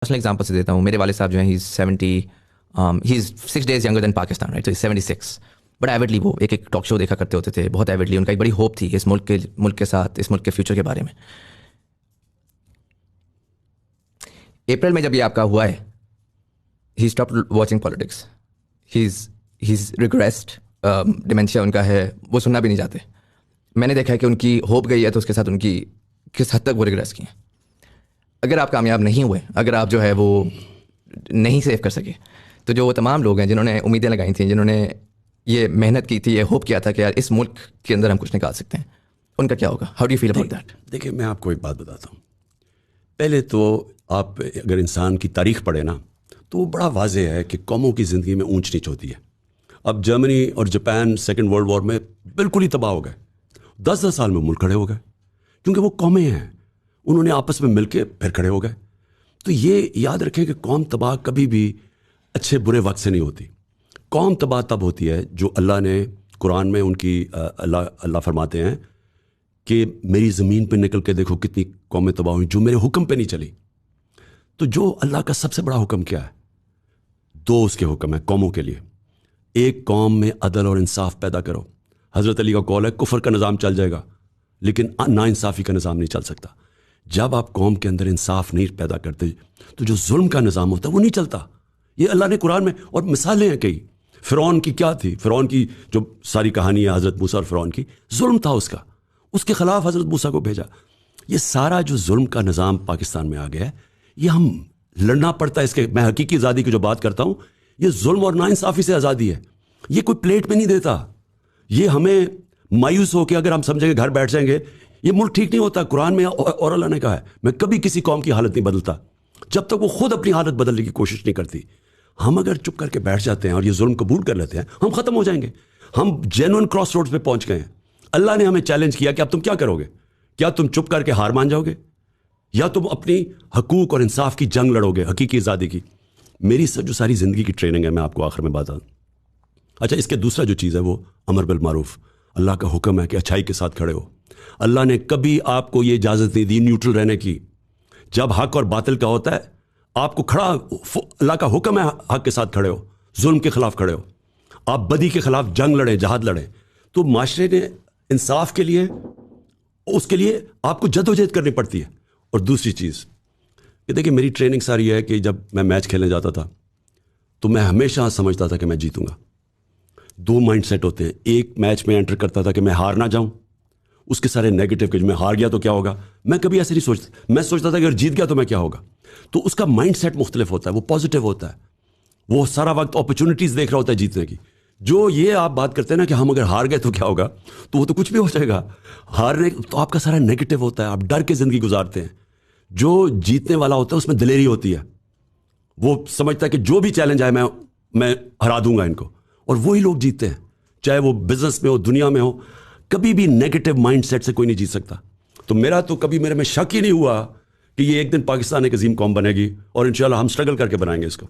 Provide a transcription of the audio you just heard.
Personal example سے دیتا ہوں. میرے والد صاحب جو ہیں he is 6 days younger than Pakistan, right, 76. But avowedly وہ ایک ٹاک شو دیکھا کرتے ہوتے تھے, بہت ایوڈلی. ان کا ایک بڑی ہوپ تھی اس ملک کے ساتھ, اس ملک کے فیوچر کے بارے میں. اپریل میں جب یہ آپ کا ہوا ہے, ہی اسٹاپ واچنگ پالیٹکس. ہی از ریگریسڈ, ڈیمینشیا ان کا ہے, وہ سننا بھی نہیں چاہتے. میں نے دیکھا ہے کہ ان کی ہوپ گئی ہے تو اس کے ساتھ ان کی کس حد تک وہ ریگریس کی ہیں. اگر آپ کامیاب نہیں ہوئے, اگر آپ جو ہے وہ نہیں سیو کر سکے, تو جو وہ تمام لوگ ہیں جنہوں نے امیدیں لگائی تھیں, جنہوں نے یہ محنت کی تھی, یہ ہوپ کیا تھا کہ یار اس ملک کے اندر ہم کچھ نکال سکتے ہیں, ان کا کیا ہوگا؟ How do you feel about that? دیکھیں, میں آپ کو ایک بات بتاتا ہوں. پہلے تو آپ اگر انسان کی تاریخ پڑھیں نا, تو وہ بڑا واضح ہے کہ قوموں کی زندگی میں اونچ نیچ ہوتی ہے. اب جرمنی اور جاپان سیکنڈ ورلڈ وار میں بالکل ہی تباہ ہو گئے. 10 سال میں ملک کھڑے ہو گئے, کیونکہ وہ قومیں ہیں, انہوں نے آپس میں مل کے پھر کھڑے ہو گئے. تو یہ یاد رکھیں کہ قوم تباہ کبھی بھی اچھے برے وقت سے نہیں ہوتی. قوم تباہ تب ہوتی ہے جو اللہ نے قرآن میں ان کی اللہ فرماتے ہیں کہ میری زمین پہ نکل کے دیکھو کتنی قومیں تباہ ہوئیں جو میرے حکم پہ نہیں چلی. تو جو اللہ کا سب سے بڑا حکم کیا ہے؟ 2 اس کے حکم ہیں قوموں کے لیے. ایک قوم میں عدل اور انصاف پیدا کرو. حضرت علی کا قول ہے کفر کا نظام چل جائے گا لیکن ناانصافی کا نظام نہیں چل سکتا. جب آپ قوم کے اندر انصاف نہیں پیدا کرتے تو جو ظلم کا نظام ہوتا ہے وہ نہیں چلتا. یہ اللہ نے قرآن میں, اور مثالیں ہیں کئی. فرعون کی کیا تھی؟ فرعون کی جو ساری کہانی ہے حضرت موسیٰ اور فرعون کی, ظلم تھا اس کا, اس کے خلاف حضرت موسیٰ کو بھیجا. یہ سارا جو ظلم کا نظام پاکستان میں آ گیا ہے, یہ ہم لڑنا پڑتا ہے اس کے. میں حقیقی آزادی کی جو بات کرتا ہوں, یہ ظلم اور ناانصافی سے آزادی ہے. یہ کوئی پلیٹ میں نہیں دیتا. یہ ہمیں مایوس ہو کے اگر ہم سمجھیں گے گھر بیٹھ جائیں گے, یہ ملک ٹھیک نہیں ہوتا. قرآن میں اور اللہ نے کہا ہے میں کبھی کسی قوم کی حالت نہیں بدلتا جب تک وہ خود اپنی حالت بدلنے کی کوشش نہیں کرتی. ہم اگر چپ کر کے بیٹھ جاتے ہیں اور یہ ظلم قبول کر لیتے ہیں, ہم ختم ہو جائیں گے. ہم جینوئن کراس روڈز پہ پہنچ گئے ہیں. اللہ نے ہمیں چیلنج کیا کہ اب تم کیا کرو گے؟ کیا تم چپ کر کے ہار مان جاؤ گے, یا تم اپنی حقوق اور انصاف کی جنگ لڑو گے, حقیقی آزادی کی؟ میری جو ساری زندگی کی ٹریننگ ہے, میں آپ کو آخر میں بتاؤں. اچھا, اس کے دوسرا جو چیز ہے وہ امر بالمعروف. اللہ کا حکم ہے کہ اچھائی کے ساتھ کھڑے ہو. اللہ نے کبھی آپ کو یہ اجازت نہیں دی نیوٹرل رہنے کی. جب حق اور باطل کا ہوتا ہے, آپ کو کھڑا, اللہ کا حکم ہے حق کے ساتھ کھڑے ہو, ظلم کے خلاف کھڑے ہو, آپ بدی کے خلاف جنگ لڑیں, جہاد لڑیں. تو معاشرے نے انصاف کے لیے, اس کے لیے آپ کو جدوجہد کرنی پڑتی ہے. اور دوسری چیز کہ دیکھیں, میری ٹریننگ ساری ہے کہ جب میں میچ کھیلنے جاتا تھا تو میں ہمیشہ سمجھتا تھا کہ میں جیتوں گا. 2 مائنڈ سیٹ ہوتے ہیں. ایک میچ میں انٹر کرتا تھا کہ میں ہار نہ جاؤں, اس کے سارے نیگیٹو کہ میں ہار گیا تو کیا ہوگا. میں کبھی ایسے نہیں سوچتا. میں سوچتا تھا کہ اگر جیت گیا تو میں کیا ہوگا. تو اس کا مائنڈ سیٹ مختلف ہوتا ہے, وہ پازیٹیو ہوتا ہے, وہ سارا وقت اپرچونیٹیز دیکھ رہا ہوتا ہے جیتنے کی. جو یہ آپ بات کرتے ہیں نا کہ ہم اگر ہار گئے تو کیا ہوگا, تو وہ تو کچھ بھی ہو جائے گا. ہارنے تو آپ کا سارا نیگیٹو ہوتا ہے, آپ ڈر کے زندگی گزارتے ہیں. جو جیتنے والا ہوتا ہے اس میں دلیری ہوتی ہے. وہ سمجھتا ہے کہ جو بھی چیلنج آئے میں ہرا دوں گا ان کو, اور وہی لوگ جیتتے ہیں. چاہے وہ بزنس میں ہو, دنیا میں ہو, کبھی بھی نیگیٹو مائنڈ سیٹ سے کوئی نہیں جیت سکتا. تو میرا تو کبھی میرے میں شک ہی نہیں ہوا کہ یہ ایک دن پاکستان ایک عظیم قوم بنے گی, اور انشاءاللہ ہم سٹرگل کر کے بنائیں گے اس کو.